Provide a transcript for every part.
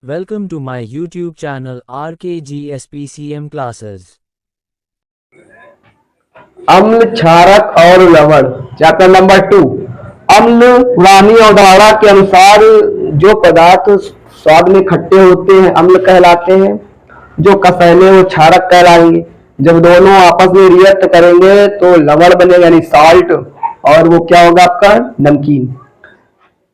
Welcome to my YouTube channel RKGSPCM Classes. अम्ल, क्षारक और लवण। Chapter number 2। अम्ल पुरानी अवधारणा के अनुसार जो पदार्थ स्वाद में खट्टे होते हैं अम्ल कहलाते हैं, जो कसैले वो क्षारक कहलाएंगे। जब दोनों आपस में रिएक्ट करेंगे तो लवण बनेगा यानी साल्ट, और वो क्या होगा आपका नमकीन।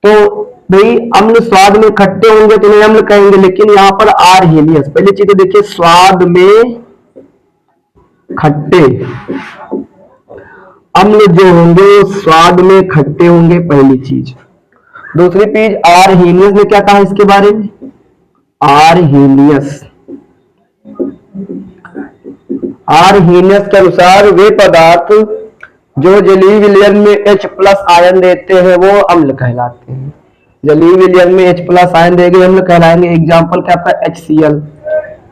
तो भाई अम्ल स्वाद में खट्टे होंगे तो इन्हें अम्ल कहेंगे, लेकिन यहाँ पर आर्हेनियस, पहली चीज तो देखिए स्वाद में खट्टे अम्ल जो होंगे वो स्वाद में खट्टे होंगे, पहली चीज। दूसरी चीज आर्हेनियस ने क्या कहा इसके बारे में? आर्हेनियस के अनुसार वे पदार्थ जो जलीय विलयन में H+ आयन देते हैं वो अम्ल कहलाते हैं। जलीय विलयन में H+ आयन देंगे अम्ल कहलाएंगे। एग्जाम्पल क्या आपका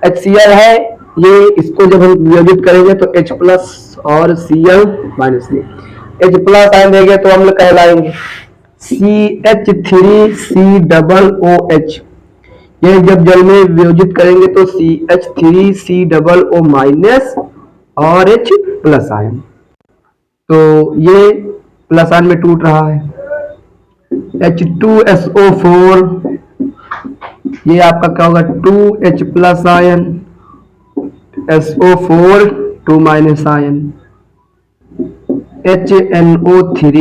HCl है, ये इसको जब हम वियोजित करेंगे तो H+ और Cl- H+ आयन देंगे तो अम्ल कहलाएंगे। CH3COOH, ये जब जल में वियोजित करेंगे तो CH3COO- और H+ आयन, तो ये प्लस आयन में टूट रहा है। H2SO4, ये आपका क्या होगा 2H+ ion, SO4 2- ion. HNO3,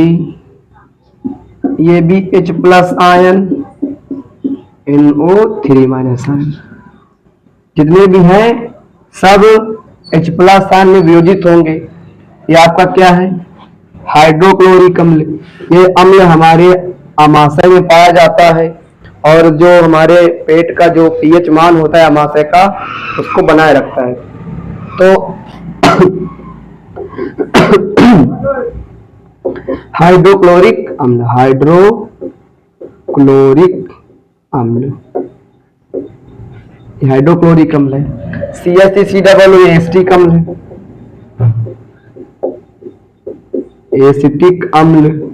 ये भी H+ आयन, NO3- आयन। जितने भी हैं सब H+ आयन में वियोजित होंगे। ये आपका क्या है? हाइड्रोक्लोरिक अम्ल। ये अम्ल हमारे आमाशय में पाया जाता है और जो हमारे पेट का जो pH मान होता है आमाशय का, उसको बनाए रखता है। तो हाइड्रोक्लोरिक अम्ल, हाइड्रोक्लोरिक अम्ल है। CH3COO एसिटिक अम्ल है, एसिटिक अम्ल।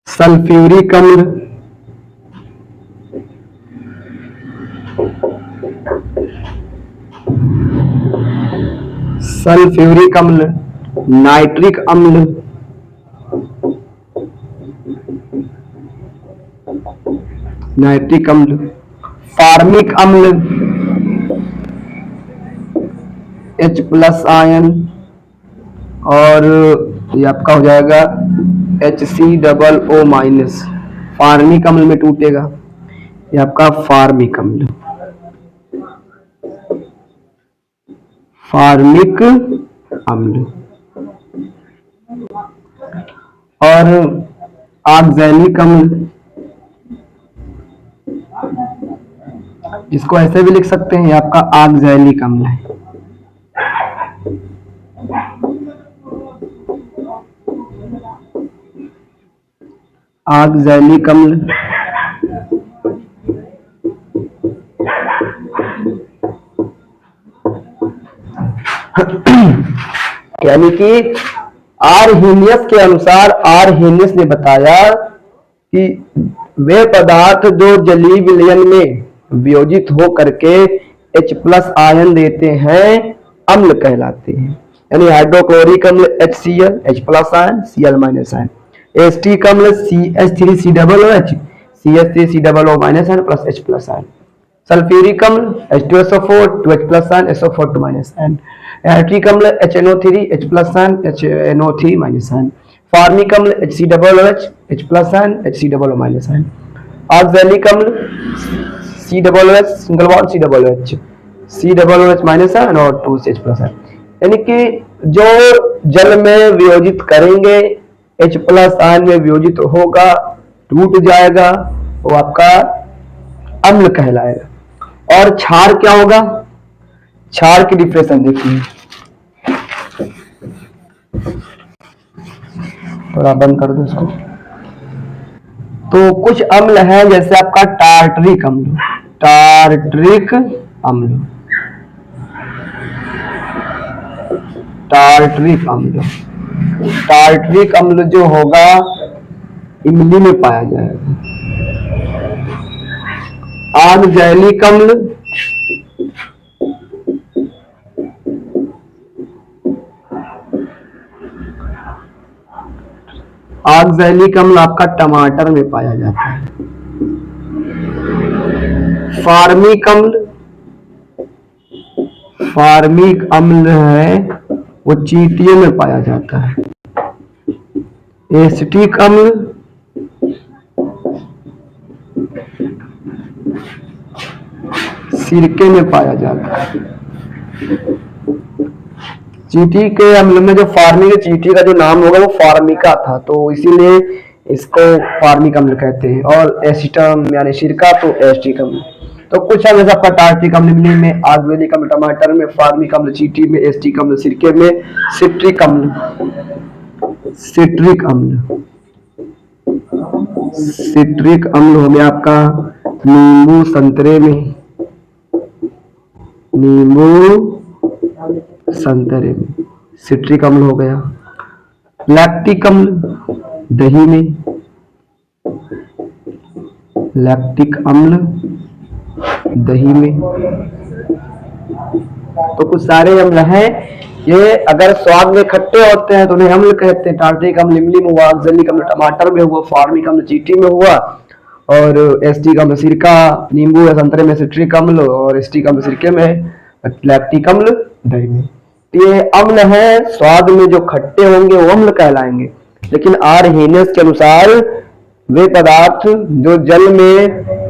सल्फ्यूरिक अम्ल, नाइट्रिक अम्ल, फार्मिक अम्ल, H+ आयन, और ये आपका हो जाएगा HCOO-। फार्मिक अम्ल में टूटेगा, ये आपका फार्मिक अम्ल। और ऑक्सैलिक अम्ल, जिसको ऐसे भी लिख सकते हैं, ये आपका ऑक्सैलिक अम्ल है। ऑक्सैलिक अम्ल यानी कि आर्हेनियस के अनुसार, आर्हेनियस ने बताया कि वे पदार्थ जो जलीय विलयन में वियोजित हो करके H+ आयन देते हैं अम्ल कहलाते हैं। यानी हाइड्रोक्लोरिक अम्ल HCl H+ ion, Cl- ion. Acetic अम्ल CH3COOH, CH3COO- ion plus H+ ion. Sulphuric अम्ल H2SO4 2H+ ion, SO4 2- ion. Nitric अम्ल HNO3 H+ ion, HNO3- ion. Formic अम्ल HCOOH H+ ion, HCOO- ion. Oxalic अम्ल COOH single bond COOH, COOH- ion और 2H+ ion. यानी कि जो जल में वियोजित करेंगे H+ आयन में वियोजित होगा, टूट जाएगा, वो आपका अम्ल कहलाएगा। और क्षार क्या होगा? क्षार की डिफरेंस देखिए, थोड़ा बंद कर दो इसको। तो कुछ अम्ल है जैसे आपका टार्टरिक अम्ल, टार्टरिक अम्ल जो होगा इमली में पाया जाएगा। ऑक्सैलिक अम्ल, ऑक्सैलिक अम्ल आपका टमाटर में पाया जाता है। फार्मिक अम्ल, फार्मिक अम्ल है वो चींटियों में पाया जाता है। एसिटिक अम्ल, सिरके में पाया जाता है। चींटी के अम्ल में जो फार्मिक, चींटी का जो नाम होगा वो फार्मिका था, तो इसीलिए इसको फार्मिक अम्ल कहते हैं। और एसिटम यानी सिरका तो एसिटिक अम्ल। तो कुछ हम ऐसा टार्टिक अम्ल में, ऑक्सैलिक अम्ल टमाटर में, फार्मिक अम्ल चींटी में, एसिटिक अम्ल सिरके में, सिट्रिक अम्ल, सिट्रिक अम्ल, सिट्रिक अम्ल हो गया आपका नींबू संतरे में, नींबू संतरे में सिट्रिक अम्ल हो गया। लैक्टिक अम्ल दही में, लैक्टिक अम्ल दही में। तो कुछ सारे अम्ल हैं, ये अगर स्वाद में खट्टे होते हैं तो उन्हें अम्ल कहते हैं। टार्टिक अम्ल इमली में हुआ, ऑक्सैलिक अम्ल टमाटर में हुआ, फार्मिक अम्ल चींटी में हुआ, और एसिटिक अम्ल सिरका नींबू या संतरे में सिट्रिक अम्ल, और एसिटिक अम्ल सिरके में, लैक्टिक अम्ल दही में। ये अम्ल है, स्वाद में जो खट्टे होंगे वो अम्ल कहलाएंगे। लेकिन आर्हेनियस के अनुसार वे पदार्थ जो जल में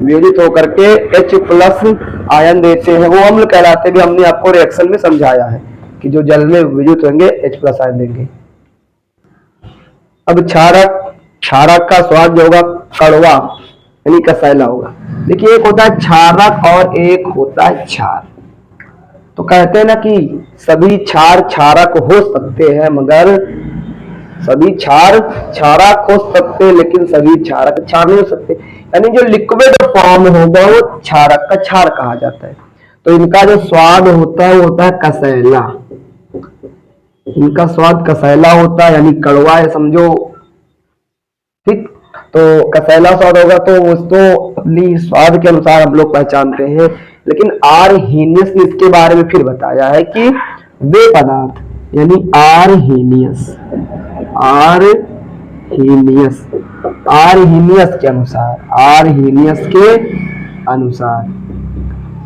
वियोजित होकर के H+ आयन देते हैं वो अम्ल कहलाते हैं। हमने आपको रिएक्शन में समझाया है कि जो जल में वियोजित होंगे H+ आयन देंगे। अब क्षारक, क्षारक का स्वाद जो होगा कड़वा यानी कसैला होगा। देखिए एक होता है क्षारक और एक होता है क्षार। तो कहते हैं ना कि सभी क्षार क्षारक हो सकते हैं, मगर सभी क्षार क्षारक हो सकते हैं लेकिन सभी क्षारक क्षार नहीं हो सकते। यानी जो लिक्विड फॉर्म होगा वो क्षारक का क्षार कहा जाता है। तो इनका जो स्वाद होता है वो होता है कसैला, इनका स्वाद कसैला होता है यानी कड़वा है समझो, ठीक। तो कसैला स्वाद होगा तो उसको अपनी स्वाद के अनुसार हम लोग पहचानते हैं। लेकिन आर्हेनियस ने इसके बारे में फिर बताया है कि वे पदार्थ यानी आर्हेनियस, आर्हेनियस, आर्हेनियस के अनुसार, आर्हेनियस के अनुसार,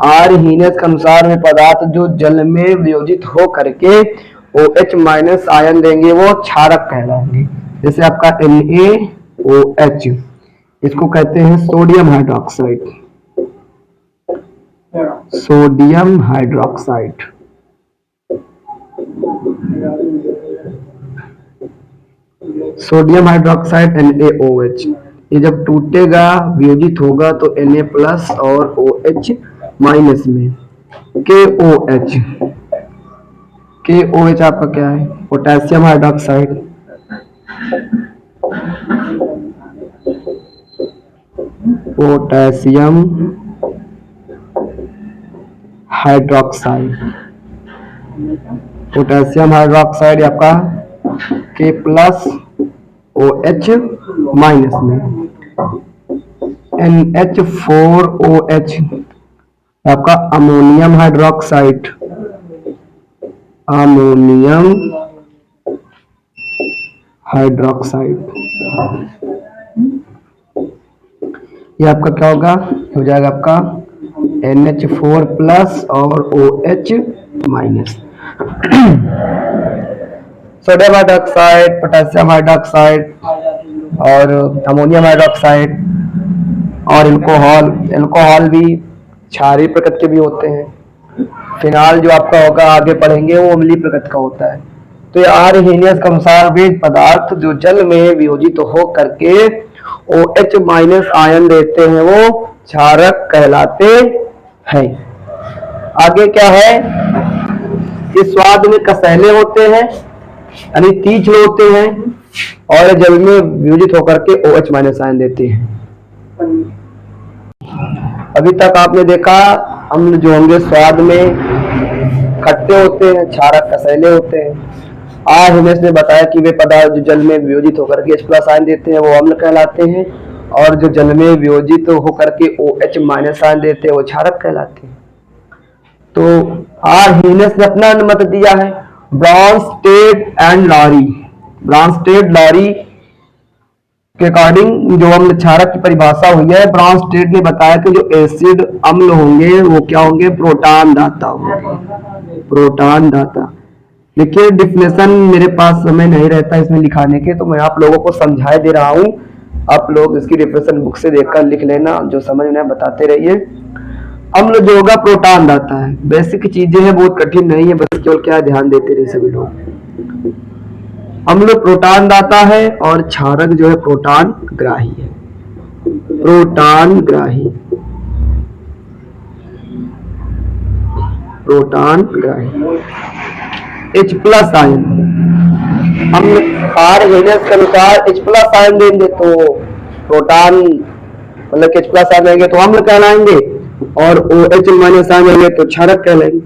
आर्हेनियस के अनुसार वे पदार्थ जो जल में वियोजित हो करके OH- आयन देंगे वो क्षारक कहलाएंगे। जैसे आपका NaOH, इसको कहते हैं sodium hydroxide, sodium hydroxide. Sodium hydroxide NaOH, ये जब टूटेगा वियोजित होगा तो Na+ और OH- में KOH, KOH आपका क्या है potassium hydroxide, potassium hydroxide, potassium hydroxide आपका K+ OH- में। NH4OH आपका अमोनियम हाइड्रोक्साइड, अमोनियम हाइड्रोक्साइड, ये आपका क्या होगा, हो जाएगा आपका NH4+ और OH-। Sodium hydroxide, potassium hydroxide और अमोनियम हाइड्रोक्साइड और एल्कोहल, एल्कोहल भी क्षारीय प्रकृति के भी होते हैं। फिनाल जो आपका होगा आगे पढ़ेंगे वो अम्लीय प्रकृति का होता है। तो ये आर्हेनियस के अनुसार वे पदार्थ जो जल में वियोजित हो करके OH- आयन देते हैं वो क्षारक कहलाते हैं। आगे क्या है, इस स्वाद में कसैले होते हैं यानी तीक्ष्ण होते हैं और जल में वियोजित होकर के OH- आयन देते हैं। अभी तक आपने देखा अम्ल जो होंगे स्वाद में खट्टे होते हैं, क्षारक कसैले होते हैं। आर्हेनियस ने बताया कि वे पदार्थ जो जल में वियोजित होकर के H+ आयन देते हैं वो अम्ल कहलाते हैं, और जो जल में वियोजित होकर के OH माइनस आयन देते हैं वो क्षारक कहलाते हैं। तो आर हीनेस ने अपना अनुमत दिया है। Bronsted and Lowry, Bronsted Lowry के अकॉर्डिंग जो अम्ल क्षारक की परिभाषा हुई है, ब्रॉन्स्टेड ने बताया कि जो एसिड अम्ल होंगे वो क्या होंगे, प्रोटॉन दाता होंगे, प्रोटॉन दाता। देखिए डिफिनेशन मेरे पास समय नहीं रहता इसमें लिखाने के, तो मैं आप लोगों को समझाए दे रहा हूँ। आप लोग इसकी डेफिनेशन बुक से देखकर लिख लेना, जो समझ में बताते रहिए। अम्ल जो होगा प्रोटॉन दाता है। बेसिक चीजें हैं, बहुत कठिन नहीं है, बस केवल क्या ध्यान देते रहे सभी लोग। अम्ल प्रोटॉन दाता है और क्षारक जो है प्रोटॉन ग्राही है, प्रोटॉन ग्राही, प्रोटॉन ग्राही। H प्लस आयन, हम आर हीनेस के अनुसार H प्लस आयन देंगे तो प्रोटॉन मतलब H प्लस आयन देंगे तो अम्ल कहलाएंगे, और OH माइनस आयन देंगे तो क्षारक कहलाएंगे।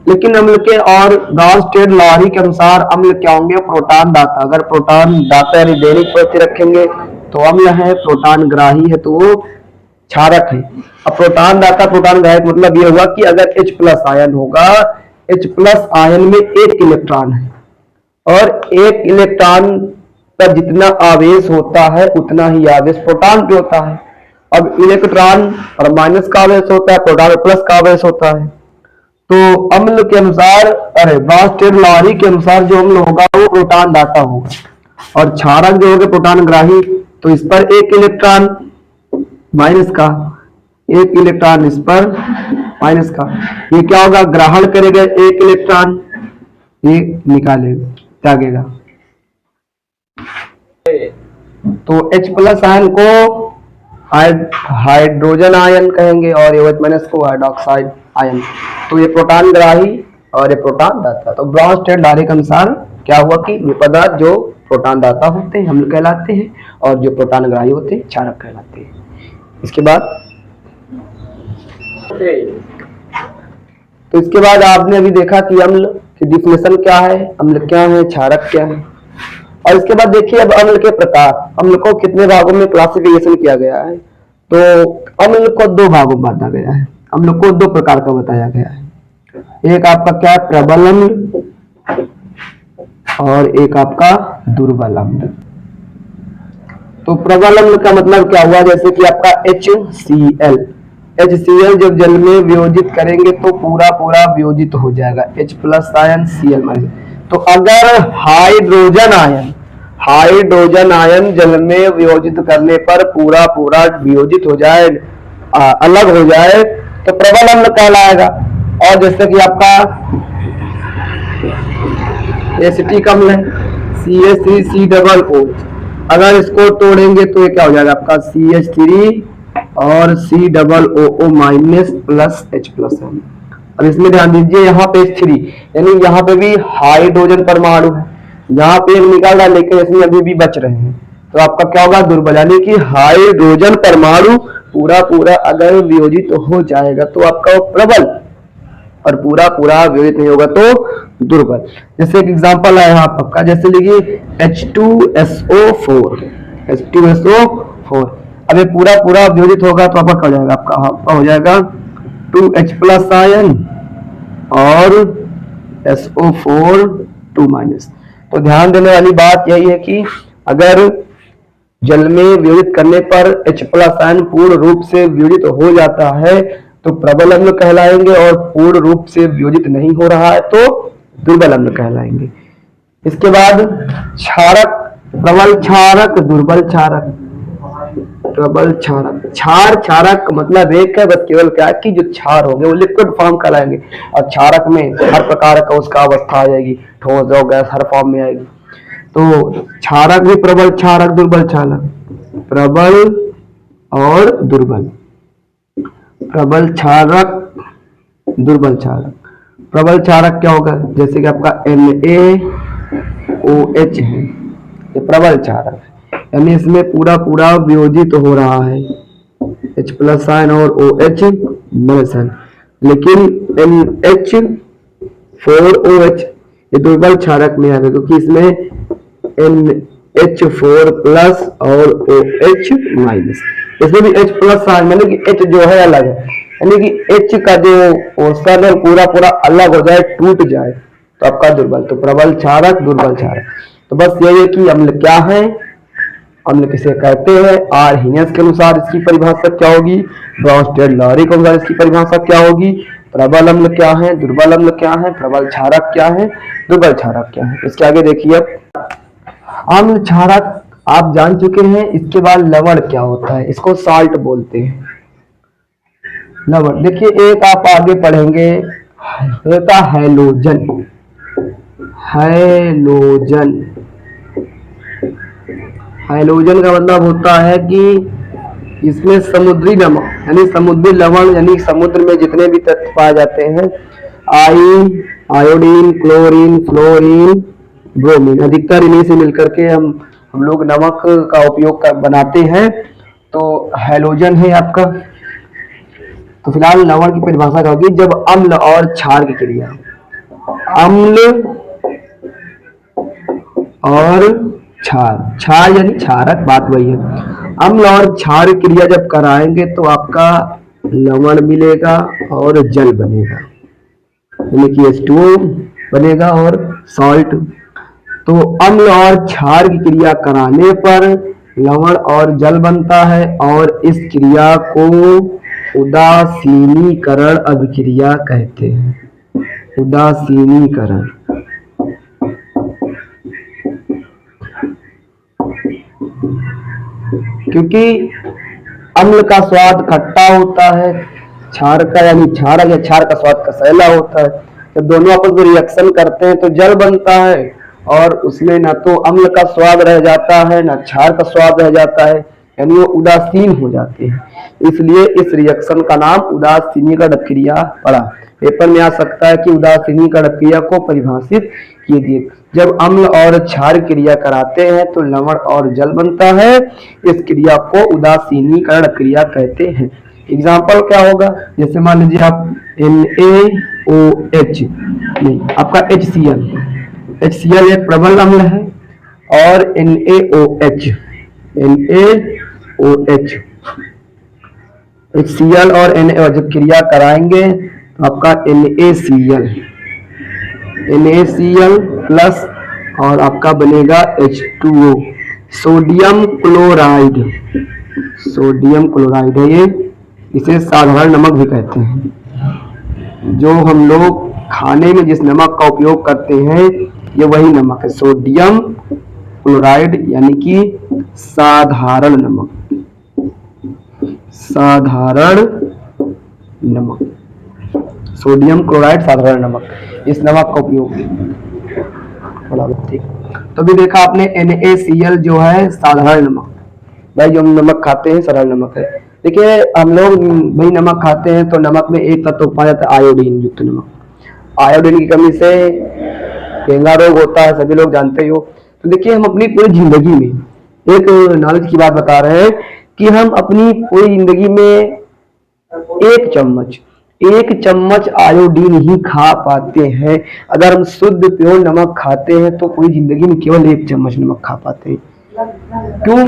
लेकिन अम्ल के और ब्रॉन्स्टेड लॉरी के अनुसार अम्ल क्या होंगे, प्रोटॉन दाता। अगर प्रोटॉन दाता यानी दैनिक प्रवृत्ति रखेंगे तो अम्ल है, प्रोटॉन ग्राही है तो वो क्षारक है। अब प्रोटॉन दाता प्रोटॉन ग्राही मतलब ये हुआ कि अगर H प्लस आयन होगा, H प्लस आयन में एक इलेक्ट्रॉन है और एक इलेक्ट्रॉन का जितना आवेश होता है उतना ही आवेश प्रोटॉन पे होता है। अब इलेक्ट्रॉन और माइनस का आवेश होता है, प्रोटॉन और प्लस का आवेश होता है। तो अम्ल के अनुसार, अरे ब्रॉन्स्टेड लॉरी के अनुसार जो अम्ल होगा वो प्रोटॉन दाता होगा और क्षारक जो होगा प्रोटॉन ग्राही। तो इस पर एक इलेक्ट्रॉन माइनस का, एक इलेक्ट्रॉन इस पर माइनस का, ये क्या होगा, ग्रहण करेगा एक इलेक्ट्रॉन, ये निकालेगा, त्यागेगा। तो H प्लस आयन को हाइड्रोजन आयन कहेंगे और OH माइनस को हाइड्रोक्साइड आयन। तो ये प्रोटॉन ग्राही और ये प्रोटॉन दाता। तो ब्रॉन्स्टेड लॉरी के अनुसार क्या हुआ कि ये पदार्थ जो प्रोटॉन दाता होते हैं अम्ल कहलाते हैं और जो प्रोटॉन ग्राही होते हैं क्षारक कहलाते हैं। इसके बाद तो इसके बाद आपने अभी देखा कि अम्ल की डिफिनेशन क्या है, अम्ल क्या है, क्षारक क्या है। और इसके बाद देखिए अब अम्ल के प्रकार, अम्ल को कितने भागों में क्लासिफिकेशन किया गया है। तो अम्ल को दो भागों में बांटा गया है, अम्ल को दो प्रकार का बताया गया है। एक आपका क्या है, प्रबल अम्ल, और एक आपका दुर्बल अम्ल। तो प्रबल अम्ल का मतलब क्या हुआ, जैसे कि आपका HCl, HCl जब जल में वियोजित करेंगे तो पूरा पूरा वियोजित हो जाएगा, H plus ion Cl minus. तो अगर हाइड्रोजन आयन जल में वियोजित करने पर पूरा पूरा वियोजित हो जाए, अलग हो जाए, तो प्रबल अम्ल कहलाएगा। और जैसे कि आपका एसिटिक अम्ल है CH3COO, अगर इसको तोड़ेंगे तो ये क्या हो जाएगा आपका CH3 और COO minus plus H plus है। अब इसमें ध्यान दीजिए, यहाँ पे H3 यानी यहाँ पे भी हाइड्रोजन परमाणु है, यहाँ पे एक निकाल रहा लेकिन इसमें अभी भी बच रहे हैं, तो आपका क्या होगा, दुर्बल। यानी कि हाइड्रोजन परमाणु पूरा पूरा अगर वियोजित हो जाएगा तो आपका वो प्रबल, और पूरा पूरा वियोजित नहीं होगा तो दुर्बल। जैसे एक एग्जांपल है यहाँ आपका, जैसे लिखिए H2SO4, H2SO4। अब ये पूरा पूरा वियोजित होगा तो आपका क्या हो जाएगा, आपका हो जाएगा 2H प्लस आयन और SO4 2 माइनस। तो ध्यान देने वाली बात यही है कि अगर जल में वियोजित करने पर H प्लस आयन पूर्ण रूप से वियोजित हो जाता है तो प्रबल अम्ल कहलाएंगे, और पूर्ण रूप से वियोजित नहीं हो रहा है तो दुर्बल अम्ल कहलाएंगे। इसके बाद क्षारक, प्रबल क्षारक, दुर्बल क्षारक। प्रबल क्षारक, क्षारक मतलब एक है, बस केवल क्या है कि जो क्षार होंगे वो लिक्विड फॉर्म कहलाएंगे, और क्षारक में हर प्रकार का उसका अवस्था आ जाएगी, ठोस और गैस हर फॉर्म में आएगी। तो क्षारक भी प्रबल क्षारक, दुर्बल क्षारक, प्रबल और दुर्बल, प्रबल क्षारक, दुर्बल क्षारक। प्रबल क्षारक क्या होगा, जैसे कि आपका NaOH है, ये प्रबल क्षारक है, यानी इसमें पूरा पूरा वियोजित हो रहा है H प्लस आयन और OH माइनस आयन। लेकिन NH4OH ये दुर्बल क्षारक में आएगा, क्योंकि इसमें H4 प्लस और OH माइनस। इसमें भी H प्लस माने कि H जो है अलग है, यानी कि H का जो पोर्शन है पूरा पूरा अलग हो जाए, टूट जाए, तो आपका दुर्बल। तो प्रबल क्षारक, दुर्बल क्षारक। तो बस यही है कि अम्ल क्या है, अम्ल किसे कहते हैं, आर्हीनियस के अनुसार इसकी परिभाषा क्या होगी, ब्राउनस्टेड-लहरी के अनुसार इसकी परिभाषा क्या होगी, प्रबल अम्ल क्या है, दुर्बल अम्ल क्या है, प्रबल क्षारक क्या है, दुर्बल क्षारक क्या है। इसके आगे देखिए, अम्ल क्षारक आप जान चुके हैं। इसके बाद लवण क्या होता है, इसको साल्ट बोलते हैं, लवण। देखिए एक आप आगे पढ़ेंगे, होता हैलोजन। हैलोजन, हैलोजन का मतलब होता है कि इसमें समुद्री नमक यानी समुद्री लवण यानी समुद्र में जितने भी तत्व पाए जाते हैं, आइन, आयोडीन, क्लोरीन, फ्लोरीन, ब्रोमीन, अधिकतर इन्हीं से मिलकर के हम लोग नमक का उपयोग बनाते हैं। तो हैलोजन है आपका। तो फिलहाल लवण की परिभाषा क्या होगी, जब अम्ल और क्षार की क्रिया, अम्ल और क्षार, क्षार यानी क्षारक, बात वही है। अम्ल और क्षार क्रिया जब कराएंगे तो आपका लवण मिलेगा और जल बनेगा, यानी कि H2O बनेगा और सॉल्ट। तो अम्ल और क्षार की क्रिया कराने पर लवण और जल बनता है और इस क्रिया को उदासीनीकरण अभिक्रिया कहते हैं। उदासीनीकरण। क्योंकि अम्ल का स्वाद खट्टा होता है, क्षार का यानी क्षारक या क्षार का स्वाद कसैला होता है। जब दोनों आपस में रिएक्शन करते हैं तो जल बनता है और उसमें ना तो अम्ल का स्वाद रह जाता है ना क्षार का स्वाद रह जाता है, यानी वो उदासीन हो जाते हैं। इसलिए इस रिएक्शन का नाम उदासीनीकरण अभिक्रिया पड़ा। पेपर में आ सकता है कि उदासीनीकरण अभिक्रिया को परिभाषित कीजिए। जब अम्ल और क्षार क्रिया कराते हैं तो लवण और जल बनता है, इस क्रिया को उदासीनीकरण क्रिया कहते हैं। एग्जाम्पल क्या होगा, जैसे मान लीजिए आप NaOH नहीं, आपका HCl एक प्रबल अम्ल है और NaOH HCl और Na जब क्रिया कराएंगे तो आपका NaCl प्लस और आपका बनेगा H2O, sodium chloride. Sodium chloride है ये, इसे साधारण नमक भी कहते हैं। जो हम लोग खाने में जिस नमक का उपयोग करते हैं ये वही नमक है, सोडियम क्लोराइड, यानी कि साधारण नमक। साधारण नमक, सोडियम क्लोराइड साधारण नमक, इस नमक का उपयोग। ठीक, तो भी देखा आपने NaCl जो है साधारण नमक, भाई जो हम नमक खाते हैं साधारण नमक है। देखिए हम लोग भाई नमक खाते हैं तो नमक में एक तत्व पाया जाता है आयोडीन युक्त नमक। आयोडीन की कमी से डेंगू रोग होता है, सभी लोग जानते ही हो। तो देखिए हम अपनी पूरी जिंदगी में एक नॉलेज की बात बता रहे हैं कि हम अपनी पूरी जिंदगी में एक चम्मच आयोडीन ही खा पाते हैं। अगर हम शुद्ध प्योर नमक खाते हैं तो पूरी जिंदगी में केवल 1 चम्मच नमक खा पाते हैं। क्यों?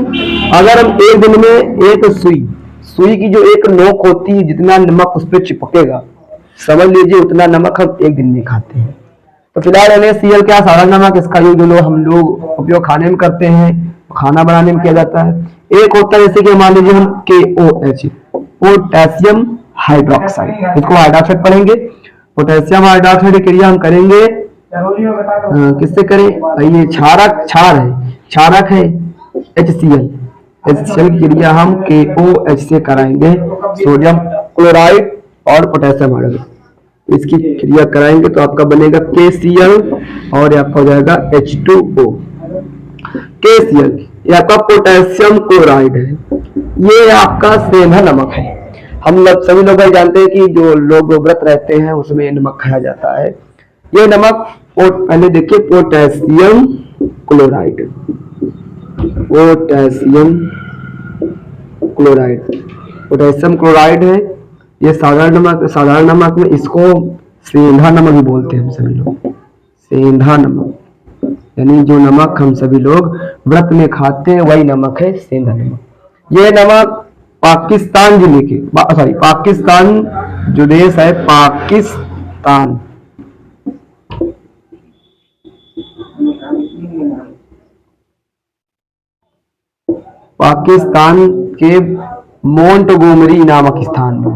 अगर हम एक दिन में एक सुई की जो एक नोक होती है, जितना नमक उस पर चिपकेगा, समझ लीजिए उतना नमक हम एक दिन में खाते हैं। तो फिलहाल NaCl क्या साधारण नमक, इसका यूज जो हम लोग उपयोग खाने में करते हैं, खाना बनाने में किया जाता है। एक होता है जैसे कि मान लीजिए हम KOH, पोटेशियम हाइड्रोक्साइड, इसको हाइड्रोक्साइड पढ़ेंगे। पोटेशियम हाइड्रोक्साइड की क्रिया हम करेंगे किससे करें, ये क्षार है, क्षारक है HCl की क्रिया हम KOH से कराएंगे, सोडियम क्लोराइड और पोटेशियम हाइड्रोक्साइड, इसकी क्रिया कराएंगे तो आपका बनेगा KCl और आपका हो जाएगा H2O। KCl ये आपका पोटेशियम क्लोराइड है, ये आपका सेंधा नमक है। हम लोग सभी लोग जानते हैं कि जो लोग व्रत रहते हैं उसमें नमक खाया जाता है। ये नमक पहले देखिए, पोटेशियम क्लोराइड, पोटेशियम क्लोराइड है, ये साधारण नमक में इसको सेंधा नमक भी बोलते हैं हम सभी लोग, सेंधा नमक, यानी जो नमक हम सभी लोग व्रत में खाते हैं वही नमक है सेंधा नमक। ये नमक पाकिस्तान जिले के पाकिस्तान जो देश है पाकिस्तान, पाकिस्तान के मोंटगोमरी नामक स्थान में,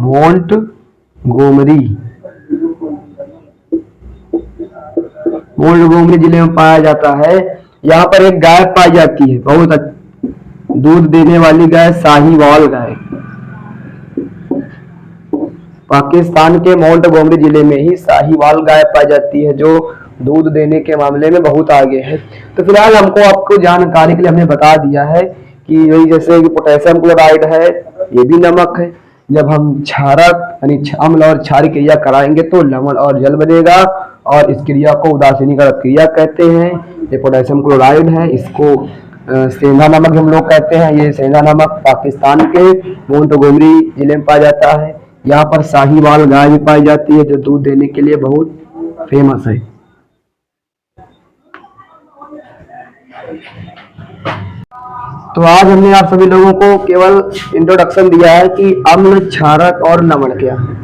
मोंटगोमरी जिले में पाया जाता है। यहाँ पर एक गाय पाई जाती है, बहुत दूध देने वाली गाय, साहीवाल गाय। पाकिस्तान के मोंटगोमरी जिले में ही साहीवाल गाय पाई जाती है जो दूध देने के मामले में बहुत आगे है। तो फिलहाल आपको जानकारी के लिए हमने बता दिया है कि यही जैसे कि पोटेशियम क्लोराइड है, ये भी नमक है। जब हम क्षारक यानी अम्ल और क्षार क्रिया कराएंगे तो लवण और जल बनेगा और इस क्रिया को उदासीनीकरण क्रिया कहते हैं। ये पोटेशियम क्लोराइड है, इसको सेंधा नमक हम लोग कहते हैं। ये सेंधा नमक पाकिस्तान के मोंटगोमरी जिले में पाया जाता है। यहाँ पर साहीवाल गाय भी पाई जाती है जो दूध देने के लिए बहुत फेमस है। तो आज हमने आप सभी लोगों को केवल इंट्रोडक्शन दिया है कि अम्ल, क्षारक और लवण क्या है।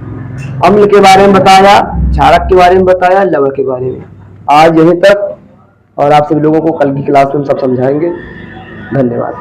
अम्ल के बारे में बताया, क्षारक के बारे में बताया, लवण के बारे में। आज यहीं तक, और आप सभी लोगों को कल की क्लास में हम सब समझाएंगे। धन्यवाद।